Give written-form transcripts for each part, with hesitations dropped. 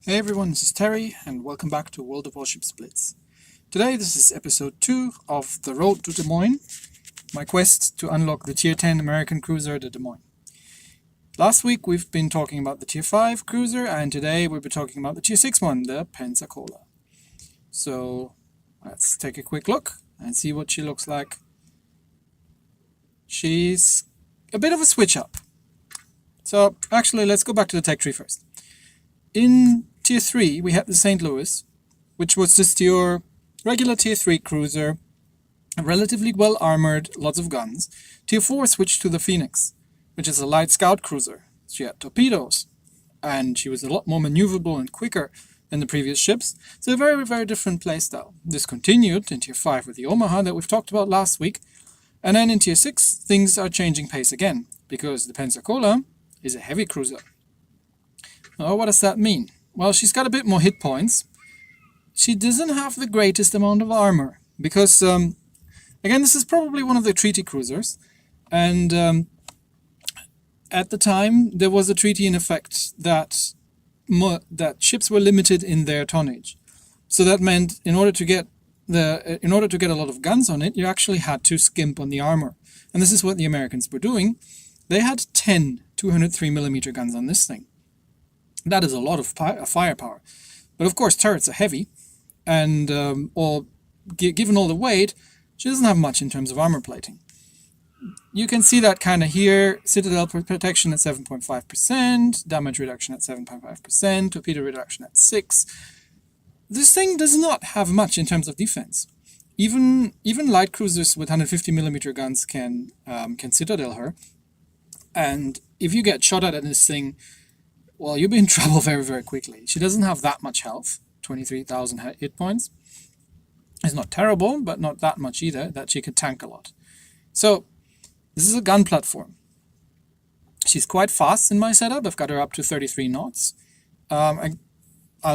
Hey everyone, this is Terry, and welcome back to World of Warships Blitz. Today, this is episode 2 of The Road to Des Moines, my quest to unlock the Tier 10 American cruiser, the Des Moines. Last week, we've been talking about the Tier 5 cruiser, and today we'll be talking about the Tier 6 one, the Pensacola. So, let's take a quick look and see what she looks like. She's a bit of a switch up. So, actually, let's go back to the tech tree first. In Tier 3, we had the St. Louis, which was just your regular Tier 3 cruiser, relatively well armored, lots of guns. Tier 4 switched to the Phoenix, which is a light scout cruiser. She had torpedoes, and she was a lot more maneuverable and quicker than the previous ships. So a very, very different playstyle. This continued in Tier 5 with the Omaha that we've talked about last week. And then in Tier 6, things are changing pace again, because the Pensacola is a heavy cruiser. Now, what does that mean? Well, she's got a bit more hit points. She doesn't have the greatest amount of armor, because, again, this is probably one of the treaty cruisers, and at the time, there was a treaty in effect that ships were limited in their tonnage. So that meant in order to get a lot of guns on it, you actually had to skimp on the armor. And this is what the Americans were doing. They had 10 203mm guns on this thing. That is a lot of firepower. But of course, turrets are heavy, and given all the weight, she doesn't have much in terms of armor plating. You can see that kind of here. Citadel protection at 7.5%, damage reduction at 7.5%, torpedo reduction at 6%. This thing does not have much in terms of defense. Even light cruisers with 150mm guns can citadel her. And if you get shot at this thing, well, you'll be in trouble very, very quickly. She doesn't have that much health, 23,000 hit points. It's not terrible, but not that much either, that she could tank a lot. So, this is a gun platform. She's quite fast in my setup. I've got her up to 33 knots. I'll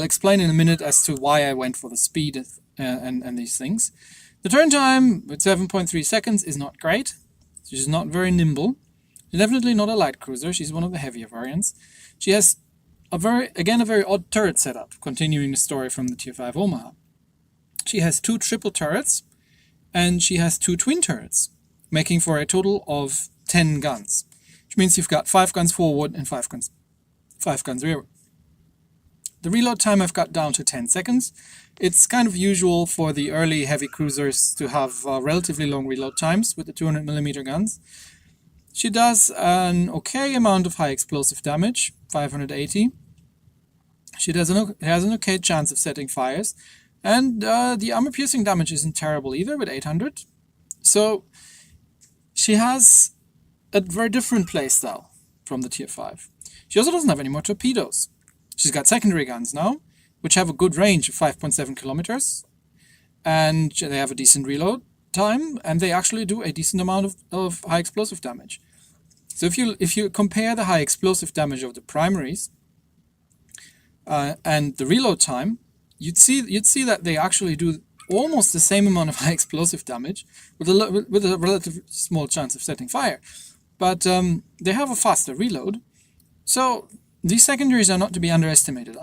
explain in a minute as to why I went for the speed and these things. The turn time with 7.3 seconds is not great. She's not very nimble. She's definitely not a light cruiser. She's one of the heavier variants. She has a very odd turret setup, continuing the story from the Tier 5 Omaha. She has 2 triple turrets, and she has 2 twin turrets, making for a total of 10 guns, which means you've got 5 guns forward and 5 guns rearward. The reload time I've got down to 10 seconds. It's kind of usual for the early heavy cruisers to have relatively long reload times with the 200mm guns. She does an okay amount of high explosive damage, 580. She has an okay chance of setting fires, and the armor-piercing damage isn't terrible either, with 800. So she has a very different playstyle from the Tier 5. She also doesn't have any more torpedoes. She's got secondary guns now, which have a good range of 5.7 kilometers, and they have a decent reload time, and they actually do a decent amount of high explosive damage. So if you compare the high explosive damage of the primaries and the reload time, you'd see that they actually do almost the same amount of high explosive damage with a relatively small chance of setting fire, but they have a faster reload. So these secondaries are not to be underestimated.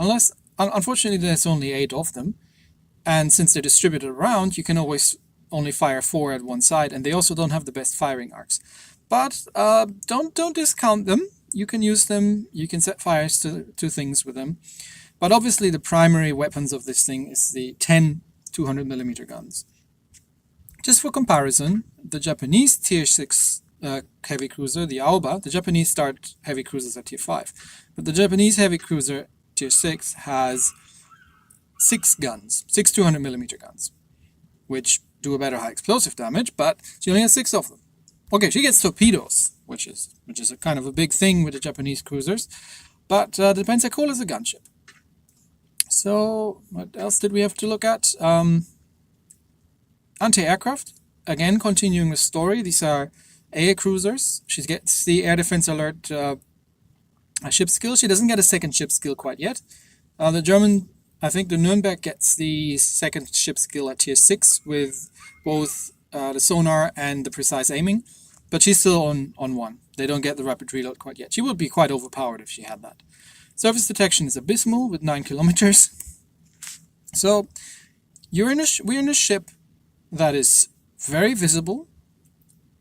Unfortunately, there's only 8 of them, and since they're distributed around, you can always only fire 4 at one side, and they also don't have the best firing arcs. But don't discount them. You can use them. You can set fires to things with them. But obviously, the primary weapons of this thing is the 10 200mm guns. Just for comparison, the Japanese Tier 6 heavy cruiser, the Aoba, the Japanese start heavy cruisers at Tier 5. But the Japanese heavy cruiser Tier 6 has 6 guns, 6 200mm guns, which do a better high explosive damage, but she only has 6 of them. Okay, she gets torpedoes, which is a kind of a big thing with the Japanese cruisers, but the Pensacola is a gunship. So, what else did we have to look at? Anti-aircraft, again, continuing the story. These are AA cruisers. She gets the air defense alert ship skill. She doesn't get a second ship skill quite yet. The German, I think the Nürnberg gets the second ship skill at Tier 6 with both the sonar and the precise aiming. But she's still on 1. They don't get the rapid reload quite yet. She would be quite overpowered if she had that. Surface detection is abysmal with 9 kilometers. So we're in a ship that is very visible,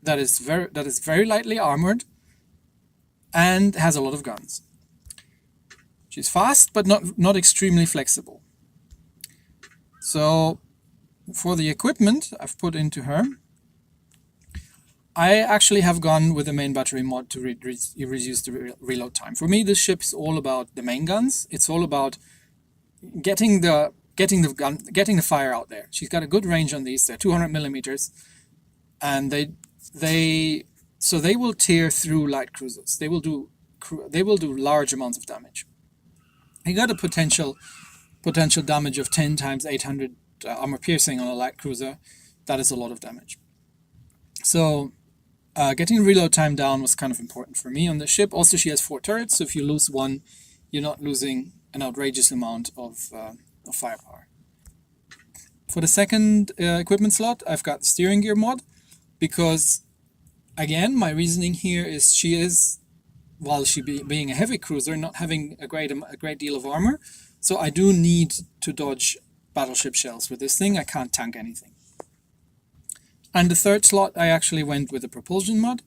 that is very lightly armored, and has a lot of guns. She's fast, but not extremely flexible. So for the equipment I've put into her, I actually have gone with the main battery mod to reduce the reload time. For me, this ship is all about the main guns. It's all about getting the fire out there. She's got a good range on these. They're 200 millimeters, and they will tear through light cruisers. They will do large amounts of damage. You got a potential damage of 10 times 800 armor piercing on a light cruiser. That is a lot of damage. So getting reload time down was kind of important for me on the ship. Also, she has 4 turrets, so if you lose one, you're not losing an outrageous amount of firepower. For the second equipment slot, I've got the steering gear mod, because, again, my reasoning here is she is, while she being a heavy cruiser, not having a great deal of armor, so I do need to dodge battleship shells with this thing. I can't tank anything. And the third slot, I actually went with the propulsion mod.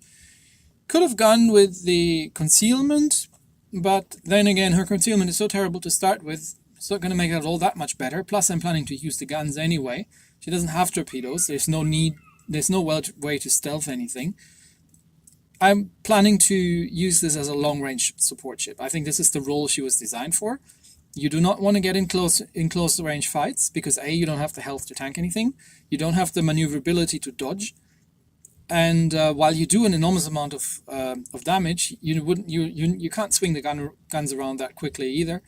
Could have gone with the concealment, but then again, her concealment is so terrible to start with, it's not going to make it all that much better. Plus, I'm planning to use the guns anyway. She doesn't have torpedoes. There's no way to stealth anything. I'm planning to use this as a long-range support ship. I think this is the role she was designed for. You do not want to get in close range fights, because A, you don't have the health to tank anything, you don't have the maneuverability to dodge, and while you do an enormous amount of damage, you can't swing the guns around that quickly either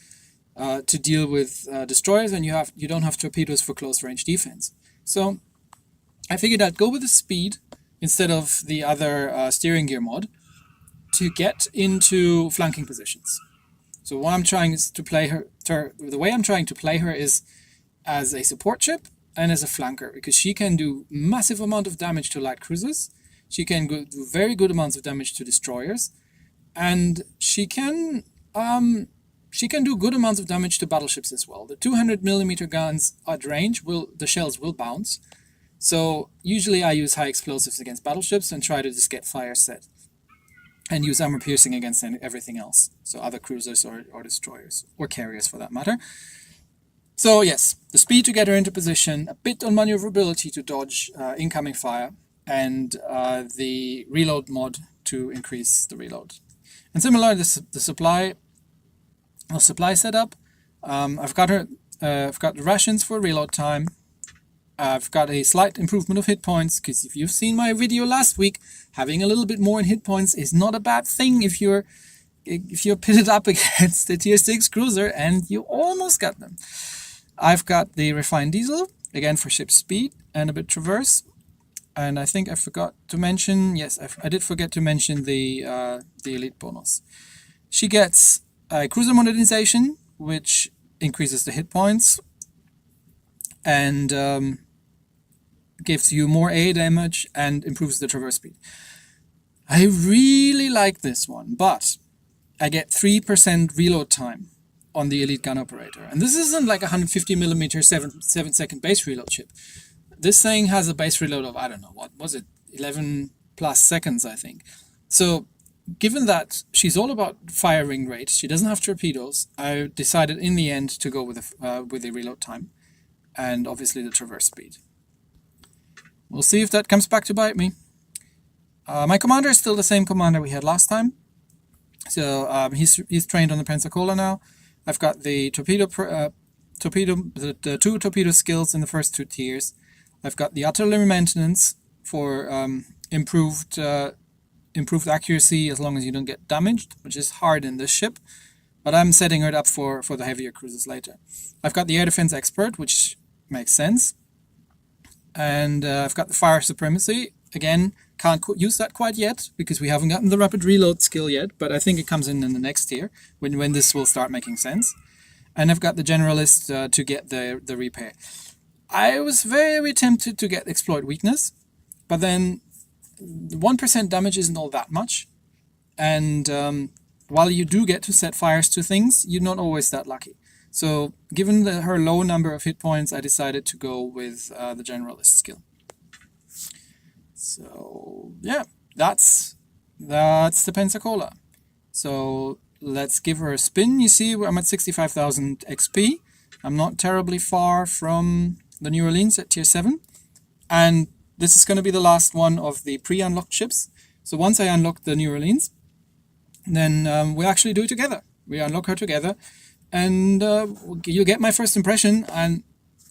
to deal with destroyers, and you don't have torpedoes for close range defense. So I figured I'd go with the speed instead of the other steering gear mod to get into flanking positions. So what I'm trying is to play her. The way I'm trying to play her is as a support ship and as a flanker, because she can do massive amount of damage to light cruisers. She can do very good amounts of damage to destroyers, and she can do good amounts of damage to battleships as well. The 200 millimeter guns at range the shells will bounce. So usually I use high explosives against battleships and try to just get fire set, and use armor piercing against everything else. So other cruisers or destroyers, or carriers for that matter. So yes, the speed to get her into position, a bit on maneuverability to dodge incoming fire, and the reload mod to increase the reload. And similar, the supply setup. I've got the rations for reload time. I've got a slight improvement of hit points, because if you've seen my video last week, having a little bit more in hit points is not a bad thing if you're pitted up against the tier 6 cruiser and you almost got them. I've got the refined diesel, again for ship speed and a bit traverse. And I think I forgot to mention, yes, I did forget to mention the elite bonus. She gets a cruiser modernization, which increases the hit points and gives you more AA damage and improves the traverse speed. I really like this one, but I get 3% reload time on the elite gun operator. And this isn't like a 150mm 7-second base reload chip. This thing has a base reload of, I don't know, what was it, 11 plus seconds, I think. So given that she's all about firing rate, she doesn't have torpedoes, I decided in the end to go with the reload time and obviously the traverse speed. We'll see if that comes back to bite me. My commander is still the same commander we had last time. So he's trained on the Pensacola now. I've got the the 2 torpedo skills in the first 2 tiers. I've got the artillery maintenance for improved accuracy as long as you don't get damaged, which is hard in this ship. But I'm setting it up for the heavier cruisers later. I've got the air defense expert, which makes sense. And I've got the fire supremacy. Again, can't use that quite yet because we haven't gotten the rapid reload skill yet, but I think it comes in the next tier when this will start making sense. And I've got the generalist to get the repair. I was very tempted to get exploit weakness, but then 1% damage isn't all that much. And while you do get to set fires to things, you're not always that lucky. So given her low number of hit points, I decided to go with the Generalist skill. So yeah, that's the Pensacola. So let's give her a spin. You see, I'm at 65,000 XP. I'm not terribly far from the New Orleans at tier 7. And this is going to be the last one of the pre-unlocked ships. So once I unlock the New Orleans, then we actually do it together. We unlock her together. And you get my first impression, and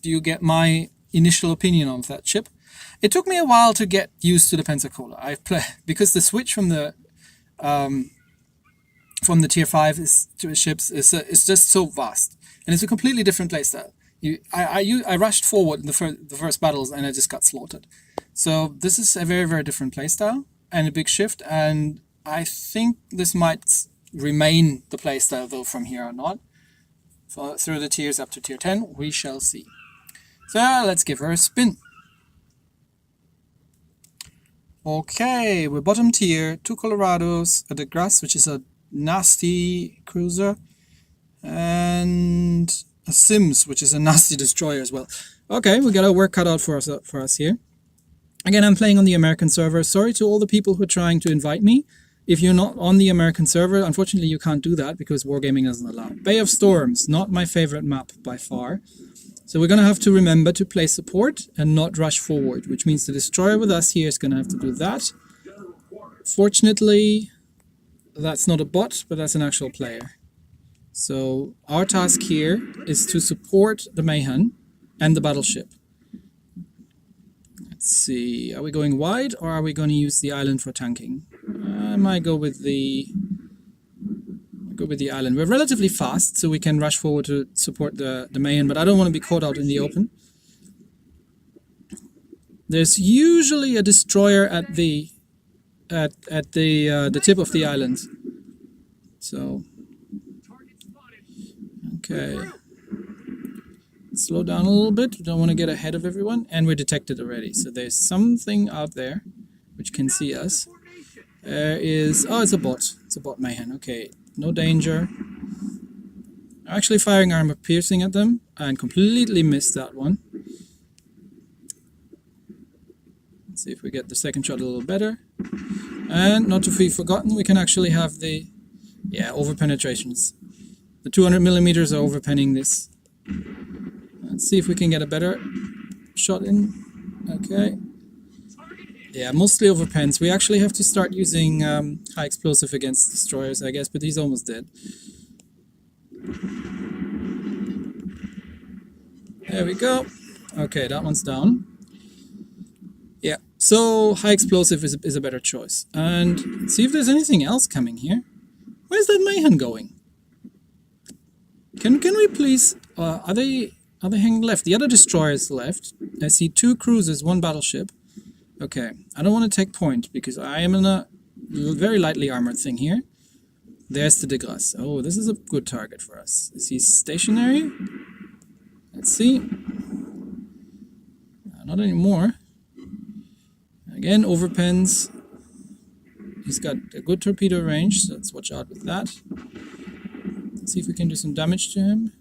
you get my initial opinion on that ship. It took me a while to get used to the Pensacola. Because the switch from the tier 5 ships is just so vast, and it's a completely different playstyle. I rushed forward in the first battles, and I just got slaughtered. So this is a very, very different playstyle and a big shift, and I think this might remain the playstyle though from here on out. Through the tiers up to tier 10, we shall see. So let's give her a spin. Okay, we're bottom tier, 2 Colorados, a DeGrasse, which is a nasty cruiser, and a Sims, which is a nasty destroyer as well. Okay, we got our work cut out for us here. Again, I'm playing on the American server. Sorry to all the people who are trying to invite me. If you're not on the American server, unfortunately you can't do that because Wargaming doesn't allow. Bay of Storms, not my favorite map by far. So we're going to have to remember to play support and not rush forward, which means the destroyer with us here is going to have to do that. Fortunately, that's not a bot, but that's an actual player. So our task here is to support the Mayhem and the battleship. Let's see, are we going wide or are we going to use the island for tanking? I might go with the island. We're relatively fast, so we can rush forward to support the Mayhem, but I don't want to be caught out in the open. There's usually a destroyer at the tip of the island. So okay, slow down a little bit. We don't want to get ahead of everyone, and we're detected already. So there's something out there which can see us. There is, oh, it's a bot. It's a bot Mayhem. Okay, no danger. I'm actually firing armor piercing at them and completely missed that one. Let's see if we get the second shot a little better. And not to be forgotten, we can actually have the, over penetrations. The 200 millimeters are overpenning this. Let's see if we can get a better shot in. Okay. Yeah, mostly overpens. We actually have to start using high explosive against destroyers, I guess, but he's almost dead. There we go. Okay, that one's down. Yeah, so high explosive is a better choice. And let's see if there's anything else coming here. Where's that Mayhem going? Can we please... Are they hanging left? The other destroyers left. I see 2 cruisers, 1 battleship. Okay, I don't want to take point because I am in a very lightly armored thing here. There's the DeGrasse. Oh, this is a good target for us. Is he stationary? Let's see. Not anymore. Again, overpens. He's got a good torpedo range, so let's watch out with that. Let's see if we can do some damage to him.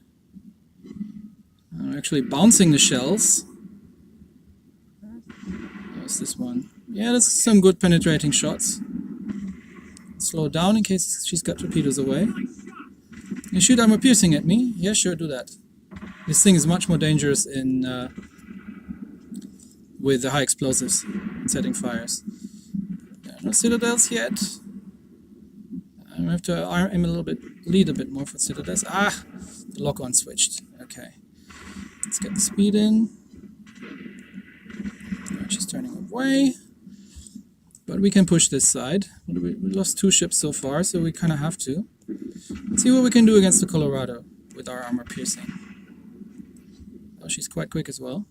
I'm actually bouncing the shells. What's this one? Yeah, that's some good penetrating shots. Slow down in case she's got torpedoes away. You shoot armor piercing at me? Yeah, sure, do that. This thing is much more dangerous in with the high explosives and setting fires. No citadels yet. I have to aim a little bit, lead a bit more for citadels. Ah, the lock-on switched. Okay, let's get the speed in. She's turning away, but we can push this side. We lost 2 ships so far, so we kind of have to. Let's see what we can do against the Colorado with our armor piercing. Oh, she's quite quick as well.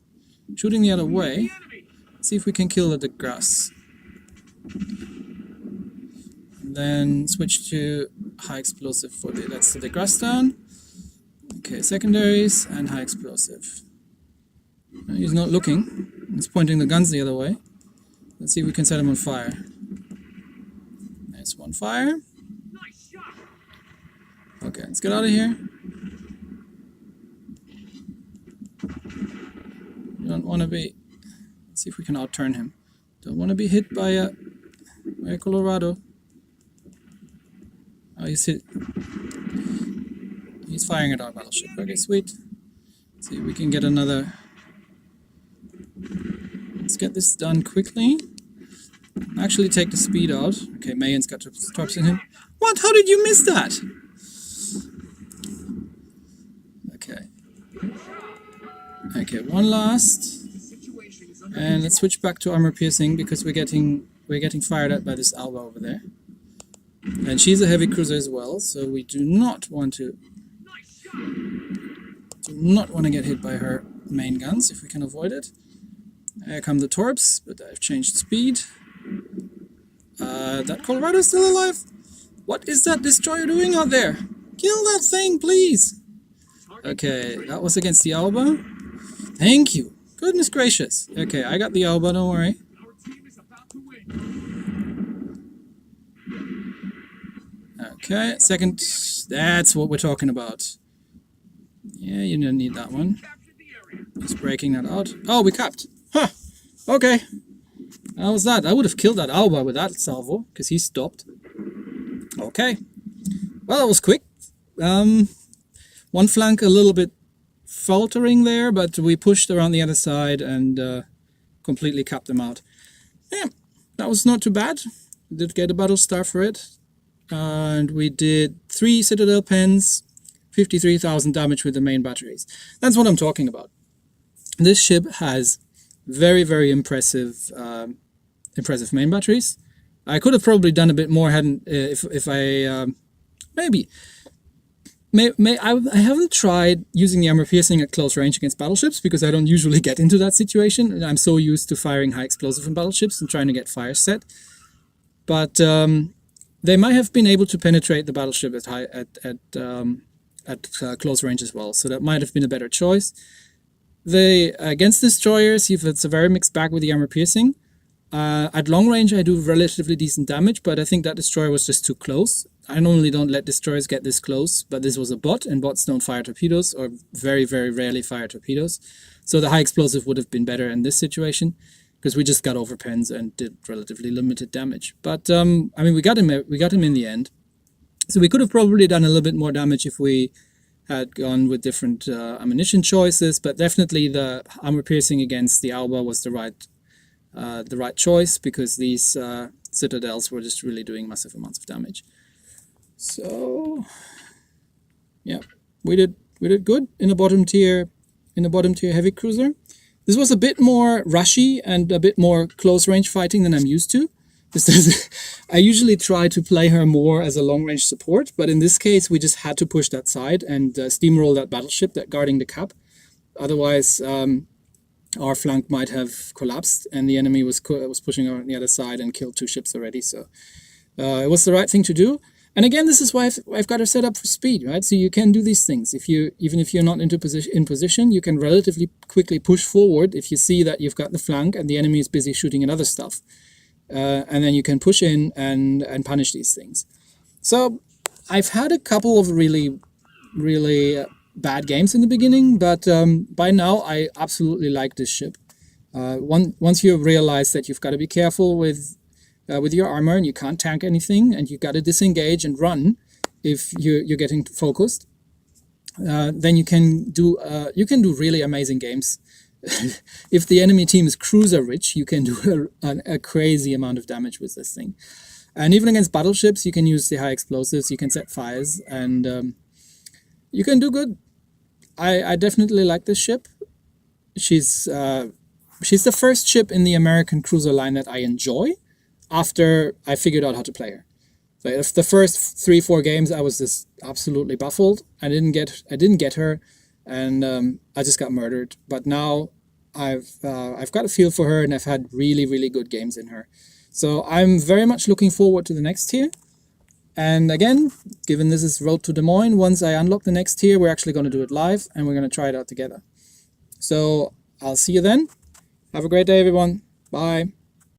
Shooting the other way. Let's see if we can kill the DeGrasse. And then switch to high explosive for that's the DeGrasse down. Okay, secondaries and high explosive. He's not looking. He's pointing the guns the other way. Let's see if we can set him on fire. There's one fire. Okay, let's get out of here. We don't want to be... Let's see if we can outturn him. Don't want to be hit by a Colorado. Oh, he's hit. He's firing at our battleship. Okay, sweet. Let's see if we can get another... Let's get this done quickly. Actually take the speed out. Okay, Mayon's got torps in him. What? How did you miss that? Okay. Okay, one last. And let's switch back to armor piercing because we're getting fired at by this Alba over there. And she's a heavy cruiser as well, so we do not want to get hit by her main guns if we can avoid it. Here come the torps, but I've changed speed. That Colorado's still alive? What is that destroyer doing out there? Kill that thing, please! Okay, that was against the Alba. Thank you. Goodness gracious. Okay, I got the Alba, don't worry. Okay, second. That's what we're talking about. Yeah, you don't need that one. Just breaking that out. Oh, we capped. Huh. Okay. How was that? I would have killed that Alba with that salvo, because he stopped. Okay. Well, that was quick. One flank a little bit faltering there, but we pushed around the other side and completely capped them out. Yeah, that was not too bad. We did get a battle star for it. And we did 3 Citadel pens, 53,000 damage with the main batteries. That's what I'm talking about. This ship has very, very impressive main batteries. I could have probably done a bit more hadn't if I maybe. I haven't tried using the armor piercing at close range against battleships because I don't usually get into that situation. I'm so used to firing high explosive in battleships and trying to get fire set. But they might have been able to penetrate the battleship at close range as well, so that might have been a better choice. Against destroyers, it's a very mixed bag with the armor piercing. At long range, I do relatively decent damage, but I think that destroyer was just too close. I normally don't let destroyers get this close, but this was a bot, and bots don't fire torpedoes, or very, very rarely fire torpedoes. So the high explosive would have been better in this situation, because we just got over pens and did relatively limited damage. But I mean, we got him in the end. So we could have probably done a little bit more damage if we had gone with different ammunition choices, but definitely the armor piercing against the Alba was the right choice, because these citadels were just really doing massive amounts of damage. So yeah, we did good in a bottom tier heavy cruiser. This was a bit more rushy and a bit more close range fighting than I'm used to. I usually try to play her more as a long range support, but in this case we just had to push that side and steamroll that battleship that guarding the cap. Otherwise our flank might have collapsed and the enemy was pushing on the other side and killed 2 ships already. So it was the right thing to do. And again, this is why I've got her set up for speed, right? So you can do these things. Even if you're not in position, you can relatively quickly push forward if you see that you've got the flank and the enemy is busy shooting at other stuff. And then you can push in and punish these things. So I've had a couple of really, really bad games in the beginning, but by now I absolutely like this ship. Once you realize that you've got to be careful with your armor and you can't tank anything and you got to disengage and run if you're getting focused, then you can do really amazing games. If the enemy team is cruiser rich, you can do a crazy amount of damage with this thing. And even against battleships, you can use the high explosives, you can set fires, and you can do good. I definitely like this ship. She's the first ship in the American cruiser line that I enjoy after I figured out how to play her. So if the first 3-4 games I was just absolutely baffled. I didn't get her, and I just got murdered. But now I've got a feel for her, and I've had really, really good games in her. So I'm very much looking forward to the next tier. And again, given this is Road to Des Moines, once I unlock the next tier, we're actually going to do it live, and we're going to try it out together. So I'll see you then. Have a great day, everyone. Bye.